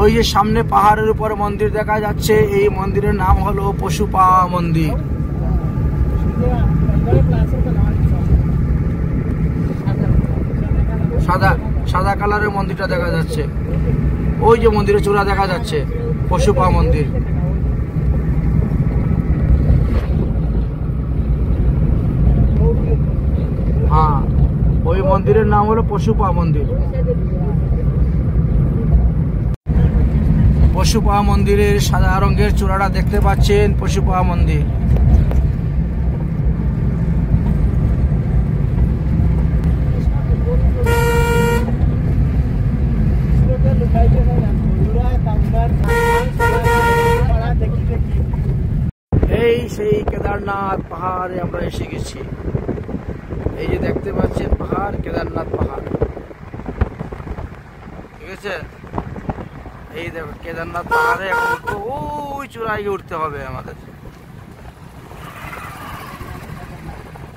ওই যে সামনে পাহাড়ের উপরে মন্দির দেখা যাচ্ছে, এই মন্দিরের নাম হলো পশুপা মন্দির। সাদা সাদা কালারের মন্দিরটা দেখা যাচ্ছে, ওই যে মন্দিরের চূড়া দেখা যাচ্ছে, পশুপা মন্দির। হ্যাঁ, ওই মন্দিরের নাম হলো পশুপা মন্দির। পশুপা মন্দিরের সাদা রঙের চূড়াটা দেখতে পাচ্ছেন, পশুপা মন্দির। এই সেই কেদারনাথ পাহাড়ে আমরা এসে গেছি। এই যে দেখতে পাচ্ছেন পাহাড়, কেদারনাথ পাহাড়, ঠিক আছে। এই দেখো কেদারনাথ পাহাড়ে এখন উঠবো, ওই চূড়ায় উঠতে হবে আমাদের।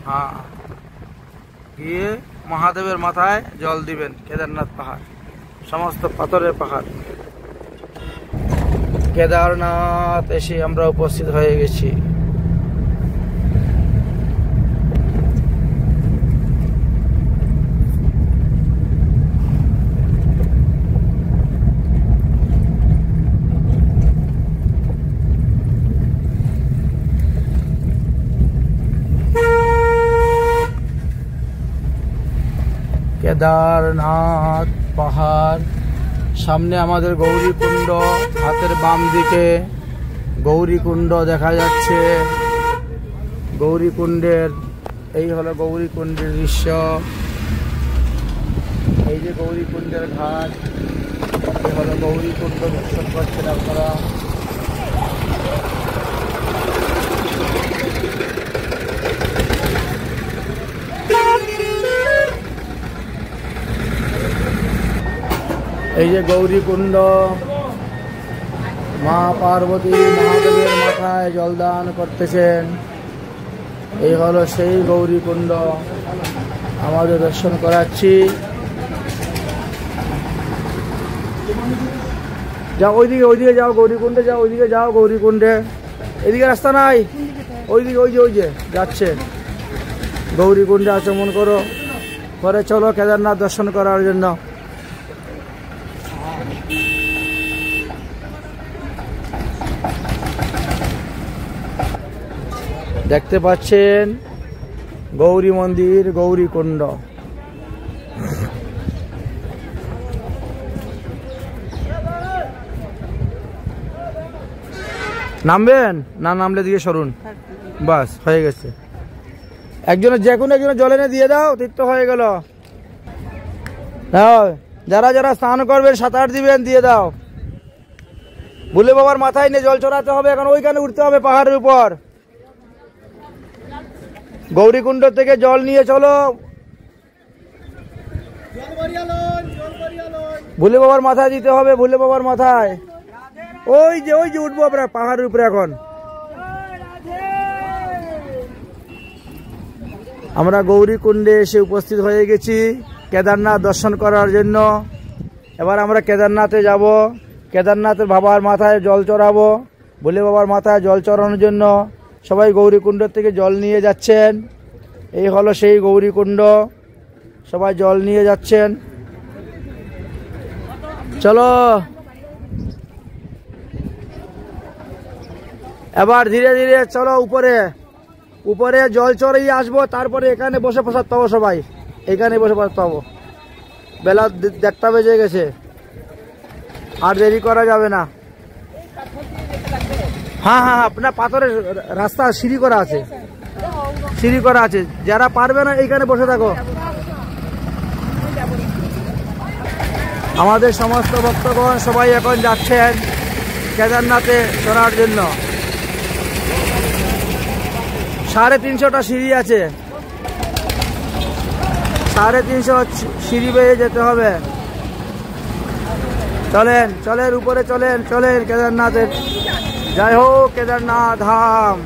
হ্যাঁ, গিয়ে মহাদেবের মাথায় জল দিবেন। কেদারনাথ পাহাড় সমস্ত পাথরের পাহাড়। কেদারনাথ এসে আমরা উপস্থিত হয়ে গেছি। কেদারনাথ পাহাড়, সামনে আমাদের গৌরীকুণ্ড, হাতের বাম দিকে গৌরীকুণ্ড দেখা যাচ্ছে। গৌরীকুণ্ডের এই হলো গৌরীকুণ্ডের দৃশ্য। এই যে গৌরীকুণ্ডের ঘাট, এই হলো গৌরীকুণ্ড, দর্শন করছেন আপনারা। এই যে গৌরীকুণ্ড, মা পার্বতী মহাদেবের মাথায় জলদান করতেছেন। এই হলো সেই গৌরীকুণ্ড, আমাদের দর্শন করাচ্ছি। যাও ওইদিকে, ওইদিকে যাও গৌরীকুণ্ডে, যাও ওইদিকে, যাও গৌরীকুণ্ডে। এদিকে রাস্তা নাই, ওইদিকে ওই যে যাচ্ছে গৌরীকুণ্ডে আচমন করো, পরে চলো কেদারনাথ দর্শন করার জন্য। দেখতে পাচ্ছেন গৌরী মন্দির, গৌরীকুণ্ড। নামবেন না? নামলে দিয়ে সরুন, বাস হয়ে গেছে। একজনের যে কোনো একজনের জল এনে দিয়ে দাও, তীর্থ হয়ে গেল। হ্যাঁ, যারা যারা স্নান করবেন, সাঁতার দিবেন, দিয়ে দাও। ভুলে বাবার মাথায় নিয়ে জল চড়াতে হবে, এখন ওইখানে উঠতে হবে পাহাড়ের উপর। গৌরীকুণ্ড থেকে জল নিয়ে চলো, ভুলে বাবার মাথায় দিতে হবে, ভুলে বাবার মাথায়। ওই যে উঠবো আমরা পাহাড়ের উপরে। এখন আমরা গৌরীকুণ্ডে এসে উপস্থিত হয়ে গেছি কেদারনাথ দর্শন করার জন্য। এবার আমরা কেদারনাথে যাব। কেদারনাথের বাবার মাথায় জল চড়াবো, ভোলে বাবার মাথায় জল চড়ানোর জন্য সবাই গৌরীকুণ্ড থেকে জল নিয়ে যাচ্ছেন। এই হলো সেই গৌরীকুণ্ড, সবাই জল নিয়ে যাচ্ছেন। চলো এবার ধীরে ধীরে চলো উপরে। উপরে জল চড়িয়ে আসবো, তারপরে এখানে বসে প্রসাদ পাবো। সবাই এখানে বসে প্রসাদ পাবো। বেলা 1:30 বেজে গেছে, আর দেরি করা যাবে না। হ্যাঁ হ্যাঁ, আপনার পাথরের রাস্তা সিঁড়ি করা আছে, সিঁড়ি করা আছে। যারা পারবে না এইখানে বসে থাকো। আমাদের সমস্ত ভক্তগণ সবাই এখন যাচ্ছেন কেদারনাথে চড়ার জন্য। 350টা সিঁড়ি আছে, 350 সিঁড়ি বেয়ে যেতে হবে। চলেন চলেন উপরে, চলেন চলেন কেদারনাথের। জয় হোক কেদারনাথ ধাম।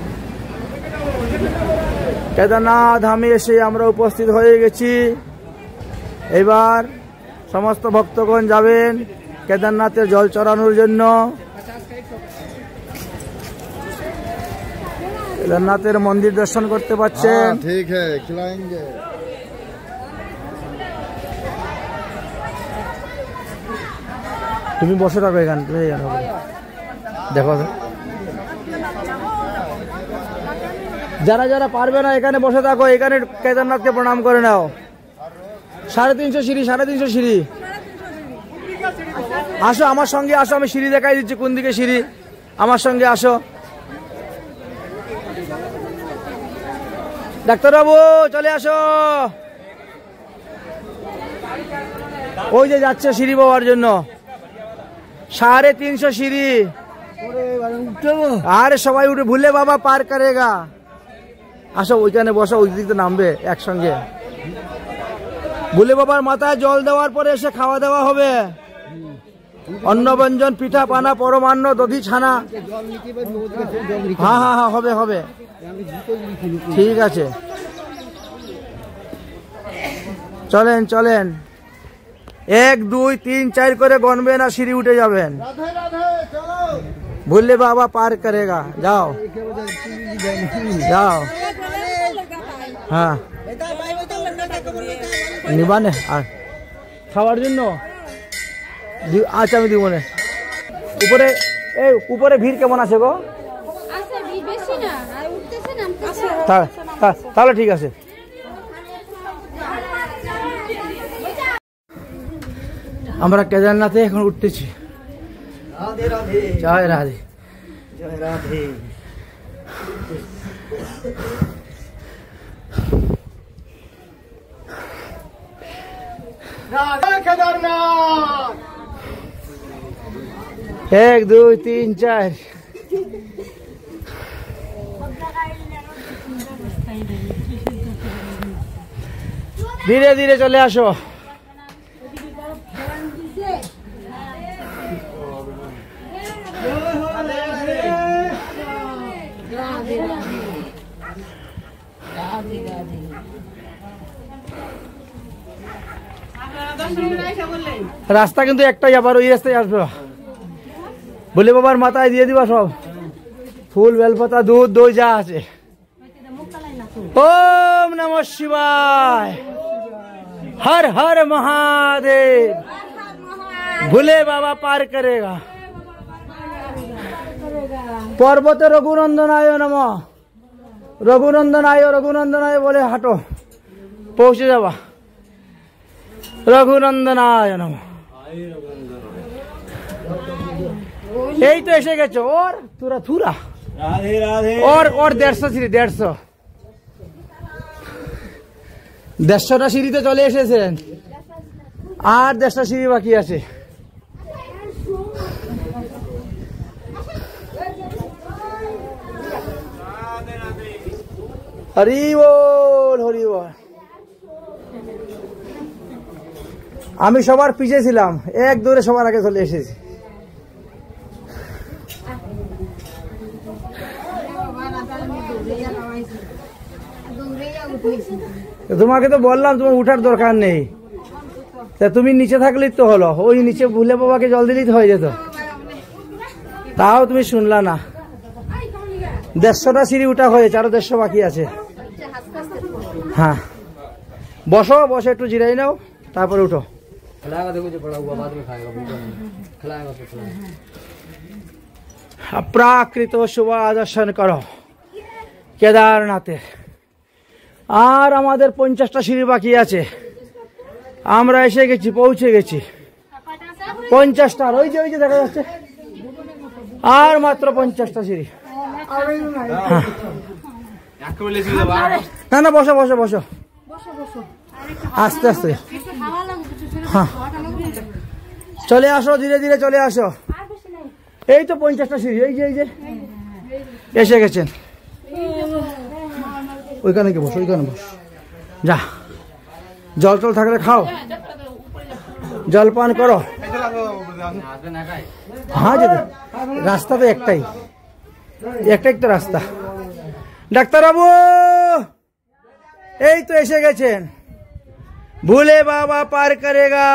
কেদারনাথ ধামে এসে আমরা উপস্থিত হয়ে গেছি। এবার সমস্ত ভক্তগণ যাবেন কেদারনাথের জল চড়ানোর জন্য। কেদারনাথের মন্দির দর্শন করতে পাচ্ছেন। ঠিক হ্যাঁ, খিলায়েঙ্গে। তুমি বসে থাকো এখানে, দেখো যারা যারা পারবে না এখানে বসে থাকো, এখানে কেদারনাথকে প্রণাম করে নাও। 350 সিঁড়ি, 350 সিঁড়ি। আসো আমার সঙ্গে আসো, আমি সিঁড়ি দেখাই দিচ্ছি কোন দিকে সিঁড়ি। আমার সঙ্গে আসো। ডাক্তারবাবু চলে আসো। ওই যে যাচ্ছে সিঁড়ি পাওয়ার জন্য, 350 সিঁড়ি। আরে সবাই উঠে, ভুলে বাবা পার করেগা। আসো ওইখানে বসো, ওই দিকে নামবে একসঙ্গে। ভুলে বাবার মাথায় জল দেওয়ার পরে এসে খাওয়া দাওয়া হবে। অন্ন ব্যঞ্জন, পিঠা পানা, পরমান্ন, দধি ছানা। হ্যাঁ হ্যাঁ হ্যাঁ, হবে হবে, ঠিক আছে। চলেন চলেন, 1 2 3 4 করে গণবেন আর সিঁড়ি উঠে যাবেন। ভুলে বাবা পার করেগা। যাও যাও। হ্যাঁ নিবানে আর খাওয়ার জন্য। আচ্ছা আমি দিব না। উপরে এই উপরে ভিড় কেমন আছে গো? তাহলে ঠিক আছে। আমরা কেদারনাথে এখন উঠতেছি। জয় রাধে, জয় রাধে। কেদারনাথ 1 2 3 4। ধীরে ধীরে চলে আসো। রাস্তা কিন্তু একটাই, আবার ওই রাস্তায় আসবে। বলে বাবার মাথায় দিয়ে দিবা সব ফুল, বেলপাতা, দুধ, দই যা আছে। ওম নমঃ শিবায়, হর হর মহাদেব। ভুলে বাবা পার করেগা। পর্বতে রঘুনন্দনায় নমঃ, রঘুনন্দনায় রঘুনন্দনায় বলে হাঁটো, পৌঁছে যাবা। রঘুনন্দনায় নমঃ। এই তো এসে গেছো। ওর তুরা থুরা, রাধে রাধে। ওর 150 সিঁড়ি, 150টা সিঁড়িতে চলে এসেছেন, আর 150টা সিঁড়ি বাকি আছে। হরি বল, হরি বল। আমি সবার পিছিয়ে ছিলাম, 1 দৌড়ে সবার আগে চলে এসেছি। তোমাকে তো বললাম তোমার উঠার দরকার নেই, তা তুমি নিচে থাকলেই তো হলো। ওই নিচে ভুলে বাবাকে জল দিলেই তো হয়ে যেত, তাও তুমি শুনলা না। 150টা সিঁড়ি উঠা হয়েছে, আরো 150 বাকি আছে। হ্যাঁ বসো, বসে একটু জিরাই নাও, তারপরে উঠো। প্রাকৃত শোভা দর্শন করো কেদারনাথে। আর আমাদের 50টা সিঁড়ি বাকি আছে। আমরা এসে গেছি, পৌঁছে গেছি 50টা। ওই যে দেখা যাচ্ছে, আর মাত্র 50টা সিঁড়ি। না না, বসো বসো বসো, আস্তে আস্তে। হ্যাঁ চলে আসো, ধীরে ধীরে চলে আসো। এই তো 50টা সিঁড়ি, এই যে এসে গেছেন। ওইখানে কি বসো, ওইখানে বস। যা, জল টল থাকলে খাও, জল পান করো। হ্যাঁ যেতে, রাস্তা তো একটাই তো রাস্তা। ডাক্তারবাবু এই তো এসে গেছেন। ভুলে বাবা পার করেগা।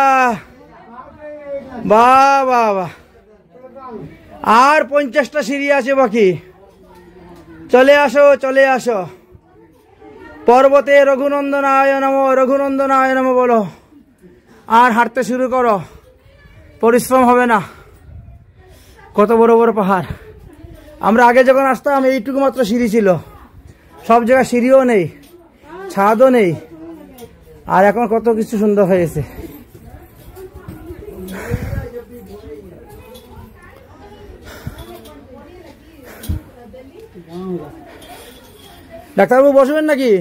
বাহ বাহ বাহ, আর 50টা সিঁড়ি আছে বাকি। চলে আসো চলে আসো, পর্বতে রঘুনন্দনায় নমঃ, রঘুনন্দনায় নমঃ বলো, আর হাঁটতে শুরু করো, পরিশ্রম হবে না। কত বড় বড় পাহাড়। আমরা আগে যখন আসতাম এইটুকু মাত্র সিঁড়ি ছিল, সব জায়গায় সিঁড়িও নেই, ছাদও নেই, আর এখন কত কিছু সুন্দর হয়েছে। ডাক্তারবাবু বসবেন নাকি?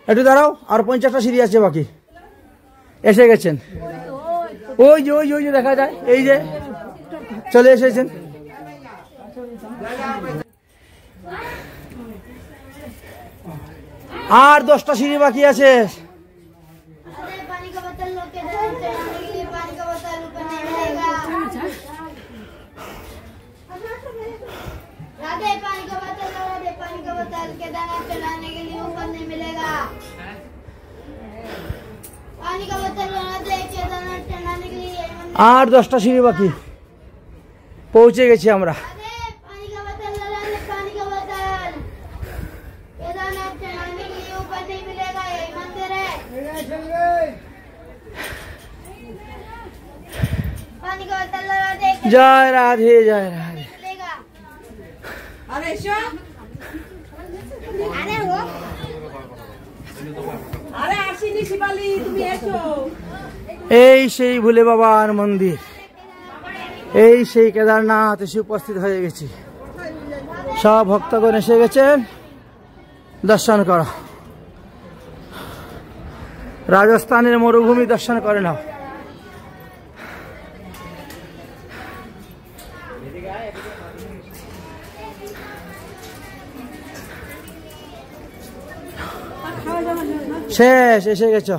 একটু দাঁড়াও, আর 50টা সিঁড়ি আছে বাকি। এসে গেছেন, ওই যে ওই যে ওই যে দেখা যায়, এই যে চলে এসেছেন। আর 10টা সিঁড়ি বাকি আছে। আর 10টা সিঁড়ি বাকি, পৌঁছে গেছি আমরা। জয় রাধে জয় রাধে। এই সেই ভোলে বাবার মন্দির, এই সেই কেদারনাথ এসে উপস্থিত হয়ে গেছি। সব ভক্তগণ এসে গেছেন দর্শন করো। রাজস্থানের মরুভূমি দর্শন করে নাও। শেষ, এসে গেছ,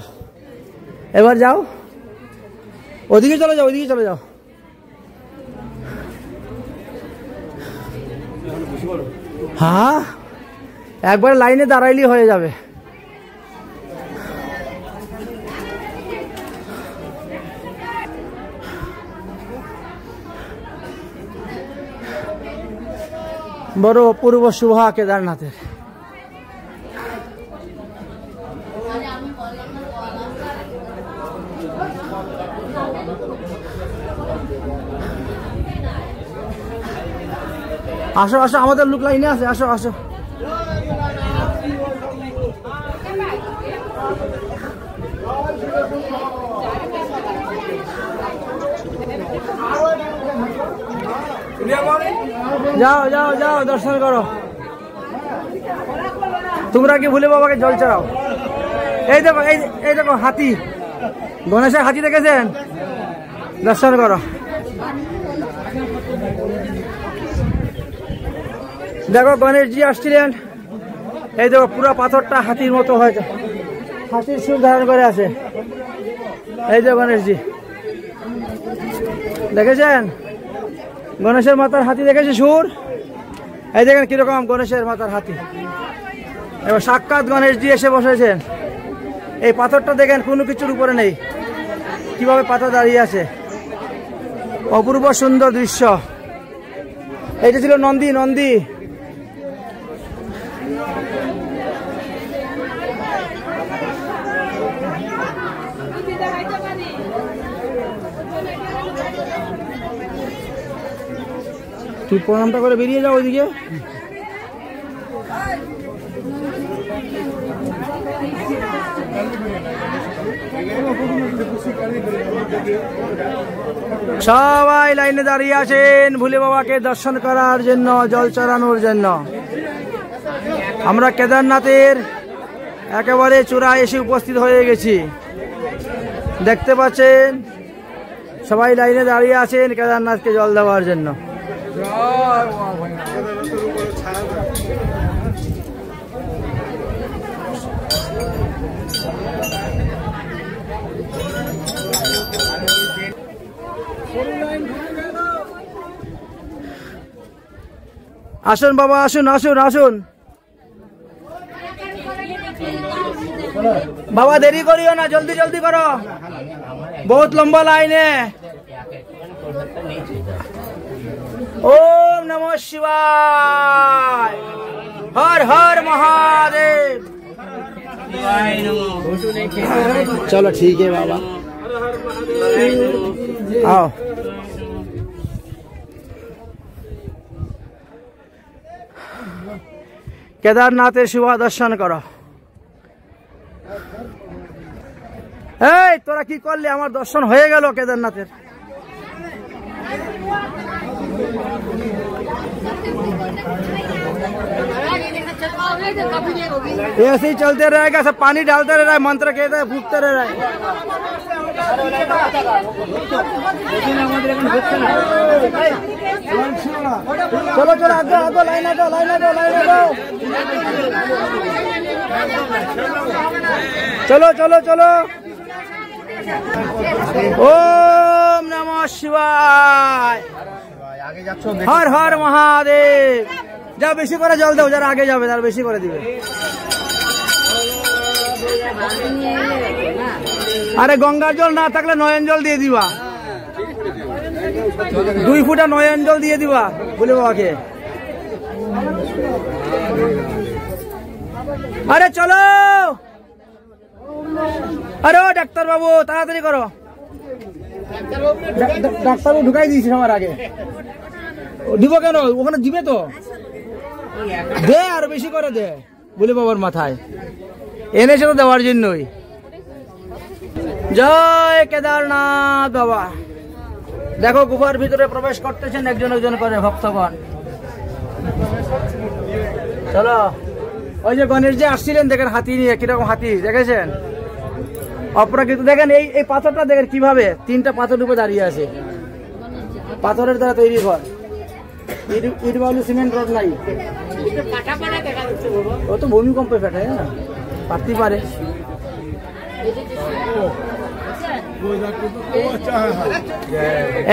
এবার যাও, ওদিকে চলে যাও, ওদিকে চলে যাও। হ্যাঁ, একবার লাইনে দাঁড়াইলেই হয়ে যাবে। বড় অপূর্ব শোভা কেদারনাথের। আসো আসো, আমাদের লোক লাইনে আছে, আসো আসো। যাও যাও যাও, দর্শন করো। তোমরা কি ভোলে বাবাকে জল চড়াও? এই দেখো, এই দেখো হাতি, গণেশের হাতি দেখেছেন? দর্শন করো। দেখো গণেশজি আসছিলেন, এই দেখো পুরো পাথরটা হাতির মতো হয়েছে, হাতির সুর ধারণ করে আছে। এই যে গণেশজি দেখেছেন, গণেশের মাথার হাতি দেখেছে সুর। এই দেখেন কিরকম গণেশের মাথার হাতি। এবার সাক্ষাৎ গণেশজি এসে বসেছেন। এই পাথরটা দেখেন কোনো কিছুর উপরে নেই, কিভাবে পাথর দাঁড়িয়ে আছে। অপূর্ব সুন্দর দৃশ্য। এইটা ছিল নন্দী, নন্দী। তুই প্রণামটা করে বেরিয়ে যাও ওইদিকে। সবাই লাইনে দাঁড়িয়ে আছেন ভোলে বাবাকে দর্শন করার জন্য, জল চড়ানোর জন্য। আমরা কেদারনাথের একেবারে চূড়ায় এসে উপস্থিত হয়ে গেছি। দেখতে পাচ্ছেন সবাই লাইনে দাঁড়িয়ে আছেন কেদারনাথকে জল দেওয়ার জন্য। আসুন বাবা, আসুন আসুন আসুন। বাবা দেরি করিও না, জলদি জলদি করো, বহুত লম্বা লাইন है। ओम नमः शिवाय। हर हर महादेव। चलो ठीक है बाबा, आओ। केदारनाथের শিবা দর্শন করো। এই তোরা কি করলি? আমার দর্শন হয়ে গেল কেদারনাথের। ऐसे ही चलते रहेगा, सब पानी डालते रह रहा है, मंत्र कहते हैं, फूकते रह रहा है। चलो चलो आगे आगे, लाइन आगे, लाइन आगे, लाइन आगे। चलो चलो चलो। ओम नमः शिवाय। हर हर महादेव। যা বেশি করে জল দাও, যারা আগে যাবে তার বেশি করে দিবে। আরে গঙ্গার জল না থাকলে নয়ন জল দিয়ে দিবা, 2 ফুটা নয়ন জল দিয়ে দিবা বলে বাবাকে। আরে চলো, আরে ও ডাক্তার বাবু তাড়াতাড়ি করো। ডাক্তারবাবু ঢুকাই দিয়েছি সবার আগে। দিব কেন? ওখানে দিবে তো, দে আর বেশি করে দে বলে বাবার মাথায় এনেছে তো দেওয়ার জন্যই। জয় কেদারনাথ বাবা। দেখো গুফার ভিতরে প্রবেশ করতেছেন একজন একজন করে ভক্তগণ। চলো, ওই যে গণেশ যে আসছিলেন দেখেন হাতি নিয়ে, কিরকম হাতি দেখেছেন? অপ্রাকৃত দেখেন। এই পাথরটা দেখেন কিভাবে 3টা পাথর উপরে দাঁড়িয়ে আছে। পাথরের দ্বারা তৈরি ঘর, ইট বালু সিমেন্ট রড নাই। ও তো ভূমিকম্পে ফেটে না, পারতে পারে।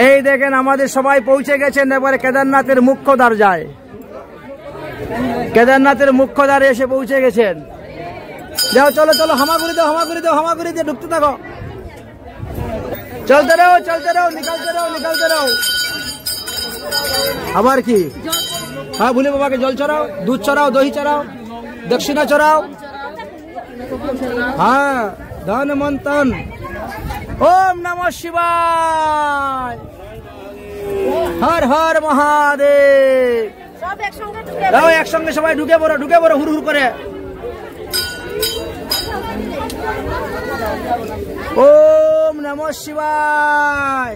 এই দেখেন আমাদের সবাই পৌঁছে গেছেন এবারে কেদারনাথের মুখ্য দরজায়। কেদারনাথের মুখ্য দ্বারে এসে পৌঁছে গেছেন। যাও চলো চলো, হামাগুড়ি দাও, হামাগুড়ি দাও, হামাগুড়ি দিয়ে ঢুকতে থাকো। চলতে রहो, চলতে রहो, নিকালতে রहो, নিকালতে রहो। আবার কি? হ্যাঁ, ভুলে বাবাকে জল চড়াও, দুধ চড়াও, দহি চড়াও, দক্ষিণা চড়াও। হ্যাঁ, ধন মন্থন। ওম নমঃ শিবায়। হর হর মহাদেব। দাও একসঙ্গে সবাই ঢুকে পড়ো, ঢুকে পড়ো হুড় হুড় করে। ওম নমঃ শিবায়।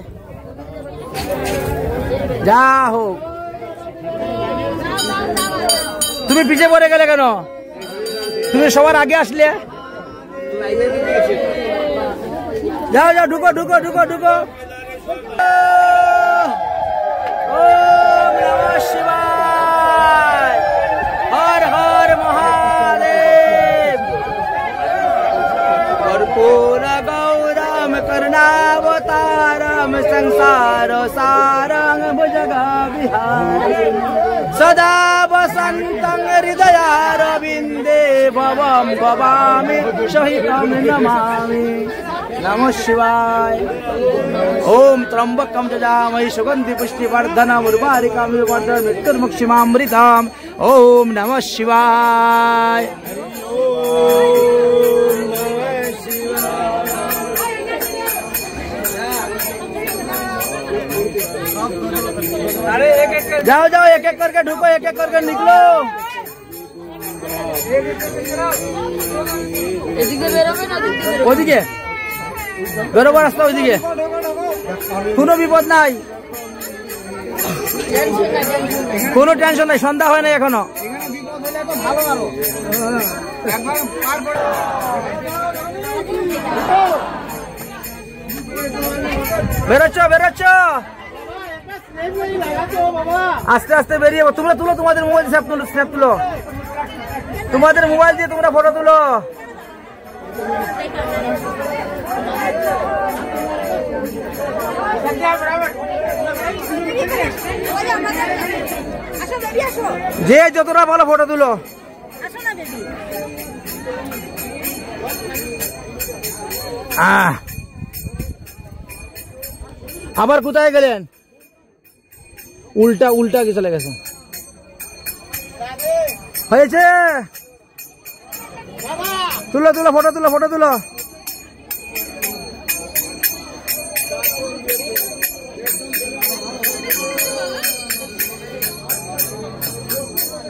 যা হোক, তুমি পিছিয়ে পড়ে গেলে কেন? তুমি সবার আগে আসলে। যাও যাও, ঢুকো ঢুকো ঢুকো ঢুকো। ওম নমঃ শিবায়। হর হর মহাদেব। কর্পূর গৌরম করুণাবতারম সংসার সারং ভুজগা বিহারী সদা বসন্तं হৃদয়ারবিন্দে ভবম ভবামি সহিतं নমামি। नमः शिवाय। ओम त्र्यंबकं यजामहे सुगंधि पुष्टिवर्धनम् उर्वारुकमिव वर्धनम् मृत्युर्मुक्षिमामृतम्। ओम नमः शिवाय। जाओ जाओ, एक एक करके ढुको, एक एक करके निकलो। ওদিকে বেরোবার রাস্তা, ওইদিকে কোনো বিপদ নাই, কোনো টেনশন নাই। সন্ধ্যা হয় নাই এখনো। বেরোচ্ছ বেরোচ্ছ, আস্তে আস্তে বেরিয়ে। তোমরা তুলো, তোমাদের মোবাইল স্ন্যাপ তুলো, তোমাদের মোবাইল দিয়ে তোমরা ফটো তুলো। যে যতটা ভালো ফটো তুলো। আবার কোথায় গেলেন? উল্টা উল্টা কি চলে গেছে হয়েছে তুলো তুলো ফটো তুলো ফটো তুলো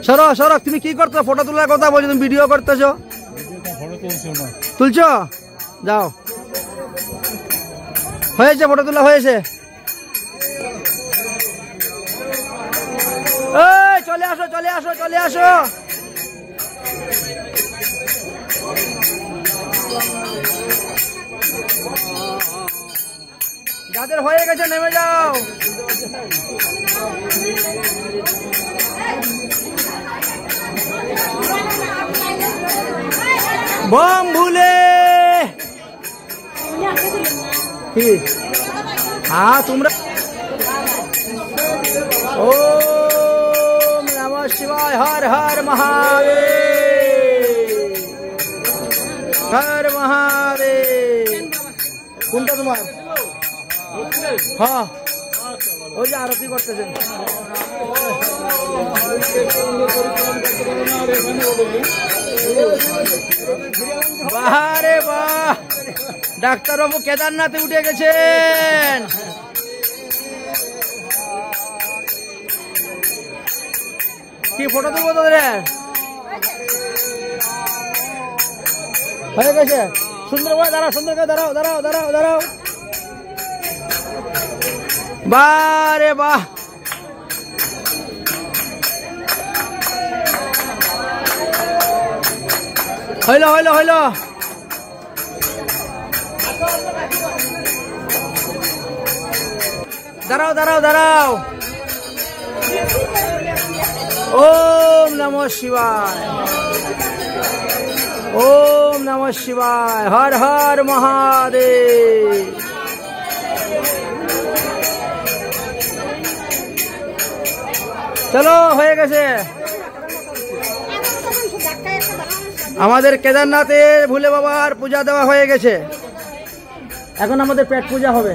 সরো সরো তুমি কি করছো ফটো তোলার কথা বলছো তুমি ভিডিও করতেছো তুলছো যাও হয়েছে ফটো তোলা হয়েছে চলে আসো চলে আসো চলে আসো যাদের হয়ে গেছে নেমে যাও बम भूले हाँ तुम ओम नमः शिवाय हर हर महादेव हर महादेव কোনটা তোমার हाँ ওই যে আরতি করতেছেন বাহারে বাহ ডাক্তারবাবু কেদারনাথে উঠে গেছেন কি ফটো তুলবো তোদের হয়ে গেছে সুন্দর করে দাঁড়াও সুন্দর করে দাঁড়াও দাঁড়াও দাঁড়াও দাঁড়াও বারে বাহ হইলো হইলো হইলো দাঁড়াও দাঁড়াও দাঁড়াও ওম নমঃ শিবায় ওম নমঃ শিবায় হর হর মহাদেব চলো হয়ে গেছে আমাদের কেদারনাথে ভোলে বাবার পূজা দেওয়া হয়ে গেছে এখন আমাদের পেট পূজা হবে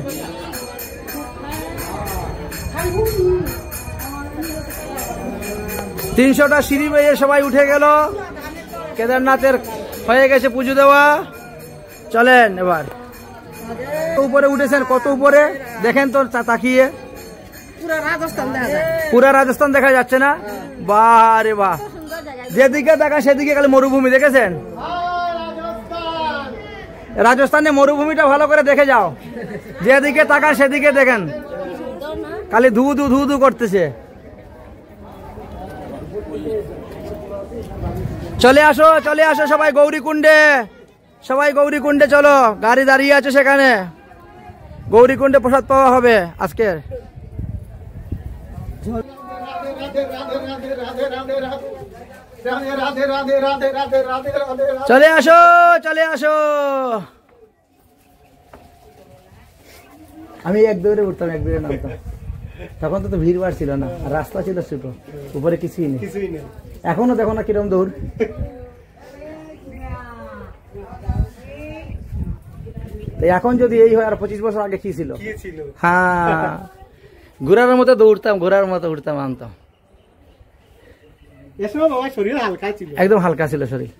তিনশোটা সিঁড়ি বেয়ে সবাই উঠে গেল কেদারনাথের হয়ে গেছে পুজো দেওয়া চলেন এবার উপরে উঠেছেন কত উপরে দেখেন তো তাকিয়ে পুরা রাজস্থান দেখা যাচ্ছে না বাহ রে বাহ যেদিকে দেখা সেদিকে খালি মরুভূমি দেখেছেন রাজস্থানে মরুভূমিটা ভালো করে দেখে যাও যেদিকে তাকান সেদিকে দেখেন খালি ধু ধু ধু ধু করতেছে চলে আসো সবাই গৌরীকুণ্ডে সবাই গৌরীকুণ্ডে চলো গাড়ি দাঁড়িয়ে আছে সেখানে গৌরীকুণ্ডে প্রসাদ পাওয়া হবে আজকে চলে আসো চলে আসো আমি এক দৌড়ে উঠতাম এক দৌড়ে নামতাম তখন তো ভিড় ভাড় ছিল না রাস্তা ছিল ছোট উপরে কিছুই নেই এখনো দেখো না কিরকম দৌড় এখন যদি এই হয় আর 25 বছর আগে কি ছিল হ্যাঁ ঘোড়ার মতো দৌড়তাম ঘোড়ার মতো উঠতাম আনতাম একদম হালকা ছিল শরীর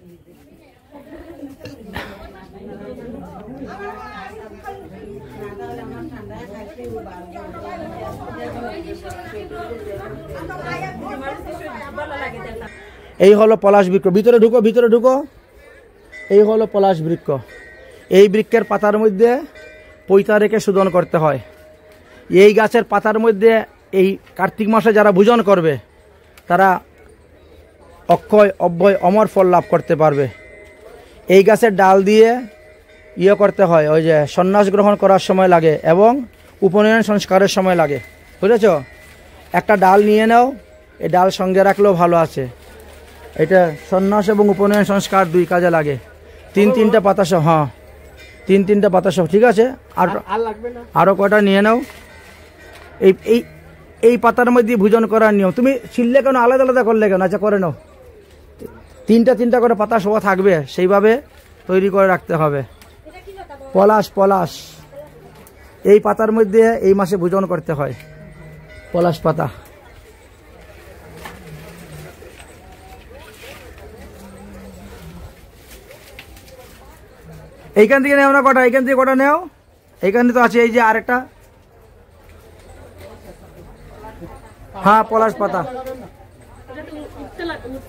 এই হলো পলাশ বৃক্ষ ভিতরে ঢুকো এই হলো পলাশ বৃক্ষ এই বৃক্ষের পাতার মধ্যে পৈতা রেখে শোধন করতে হয় এই গাছের পাতার মধ্যে এই কার্তিক মাসে যারা ভোজন করবে তারা অক্ষয় অব্যয় অমর ফল লাভ করতে পারবে এই গাছের ডাল দিয়ে করতে হয় ওই যে সন্ন্যাস গ্রহণ করার সময় লাগে এবং উপনয়ন সংস্কারের সময় লাগে বুঝেছ একটা ডাল নিয়ে নাও এই ডাল সঙ্গে রাখলেও ভালো আছে এটা সন্ন্যাস এবং উপনয়ন সংস্কার দুই কাজে লাগে তিনটা পাতা সহ হ্যাঁ তিনটা পাতা সহ ঠিক আছে আর আরো কয়টা নিয়ে নাও এই পাতার মধ্যে ভোজন করার নিয়ম তুমি ছিললে কেন আলাদা আলাদা করলে কেন আচ্ছা করে নাও তিনটা করে পাতা সহ থাকবে সেইভাবে তৈরি করে রাখতে হবে পলাশ এই পাতার মধ্যে এই মাসে ভোজন করতে হয় পলাশ পাতা এইখান থেকে নেও না কটা, এইখান থেকে কটা নেও, এইখানে তো আছে এই যে আরেকটা। হ্যাঁ পলাশ পাতা,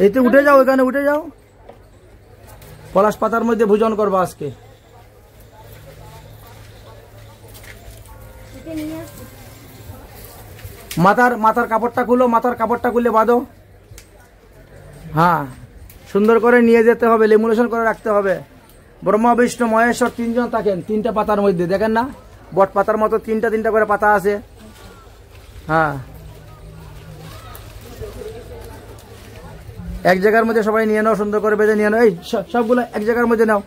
এই তো উঠে যাও, এখানে উঠে যাও, পলাশ পাতার মধ্যে ভোজন করবো আজকে। মাথার কাপড়টা খুলো, মাথার কাপড়টা খুলে বাঁধো। হ্যাঁ সুন্দর করে নিয়ে যেতে হবে, লেমুনেশন করে রাখতে হবে। ব্রহ্মা বিষ্ণু মহেশ্বর তিনজন থাকেন তিনটা পাতার মধ্যে, দেখেন না বট পাতার মতো তিনটা করে পাতা আছে। হ্যাঁ এক জায়গার মধ্যে সবাই নিয়ে নাও, সুন্দর করে বেঁধে নিয়ে নাও, এই সবগুলো এক জায়গার মধ্যে নাও।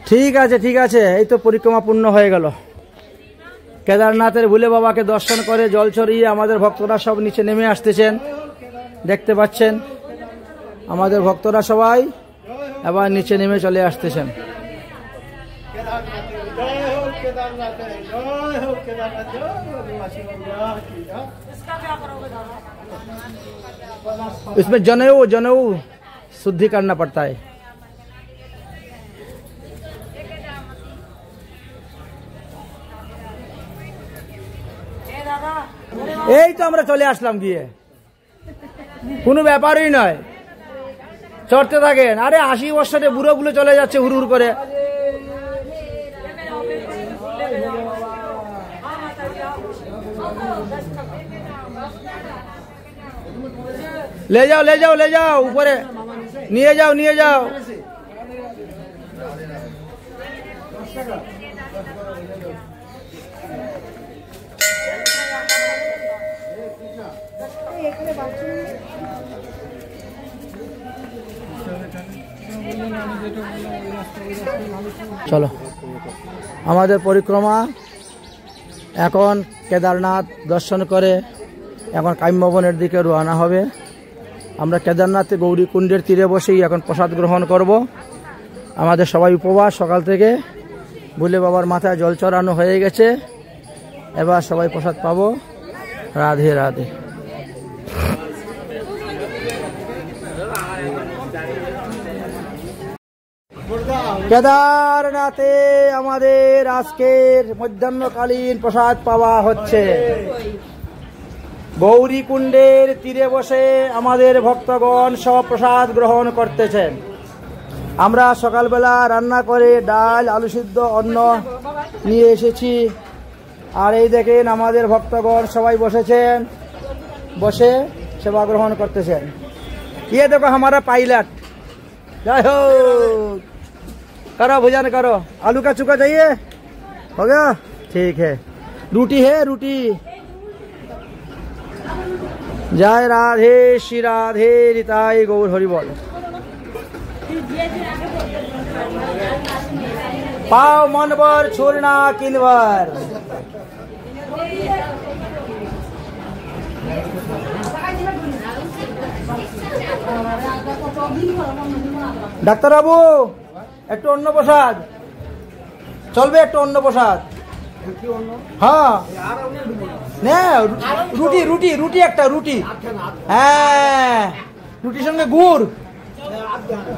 ঠিক আছে ঠিক আছে, এই তো পরিক্রমা পূর্ণ হয়ে গেল। কেদারনাথের ভোলে বাবাকে দর্শন করে জল ছড়িয়ে আমাদের ভক্তরা সব নিচে নেমে আসতেছেন, দেখতে পাচ্ছেন আমাদের ভক্তরা সবাই এবার নিচে নেমে চলে আসতেছেন। इसमें जनेऊ शुद्धि करना पड़ता है। এই তো আমরা চলে আসলাম গিয়ে, কোনো ব্যাপারই নয়, চড়তে থাকেন। আরে 80 বছরে বুড়ো গুলো চলে যাচ্ছে হুড় হুড় করে। ले जाओ ले जाओ ले जाओ, ऊपर निये जाओ निये जाओ। চলো আমাদের পরিক্রমা এখন কেদারনাথ দর্শন করে এখন কাম্যবনের দিকে রওনা হবে। আমরা কেদারনাথে গৌরীকুণ্ডের তীরে বসেই এখন প্রসাদ গ্রহণ করব। আমাদের সবাই উপবাস সকাল থেকে, ভোলে বাবার মাথায় জল চড়ানো হয়ে গেছে, এবার সবাই প্রসাদ পাবো। রাধে রাধে। কেদারনাথে আমাদের আজকের মধ্যাহ্নকালীন প্রসাদ পাওয়া হচ্ছে। গৌরীকুণ্ডের তীরে বসে আমাদের ভক্তগণ সব প্রসাদ গ্রহণ করতেছেন। আমরা সকালবেলা রান্না করে ডাল আলু সিদ্ধ অন্ন নিয়ে এসেছি, আর এই দেখেন আমাদের ভক্তগণ সবাই বসেছেন, বসে সেবা গ্রহণ করতেছেন। ये देखो हमारा पायलट, जय हो। करो भोजन करो। आलू का चुका चाहिए? हो गया, ठीक है। रोटी है, रोटी। जय राधे श्री राधे रिताई गौर हरि बोल। पाव मन भर छोड़ना किनवर। ডাক্তার বাবু একটু অন্ন প্রসাদ চলবে, একটু অন্ন প্রসাদ। হ্যাঁ রুটি রুটি রুটি একটা রুটি, হ্যাঁ রুটির সঙ্গে গুড়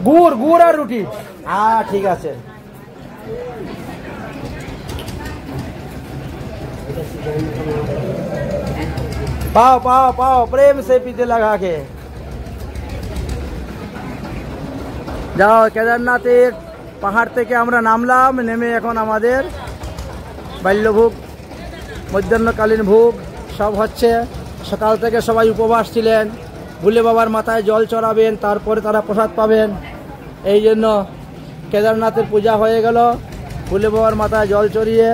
গুড় গুড় আর রুটি। হ্যাঁ ঠিক আছে। पाओ पाओ पाओ प्रेम से पीते लगा के যাও। কেদারনাথের পাহাড় থেকে আমরা নামলাম, নেমে এখন আমাদের বাল্যভোগ মধ্যাহ্নকালীন ভোগ সব হচ্ছে। সকাল থেকে সবাই উপবাস ছিলেন, ভোলে বাবার মাথায় জল চড়াবেন, তারপরে তারা প্রসাদ পাবেন। এই জন্য কেদারনাথের পূজা হয়ে গেল, ভোলে বাবার মাথায় জল চড়িয়ে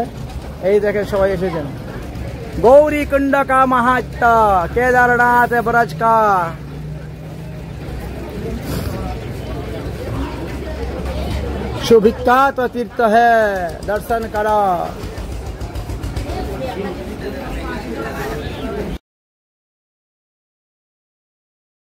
এই দেখেন সবাই এসেছেন। गौरीकुंड का महात्मा, केदारनाथ ब्रज का। शुभिख्यात तीर्थ है, दर्शन करा।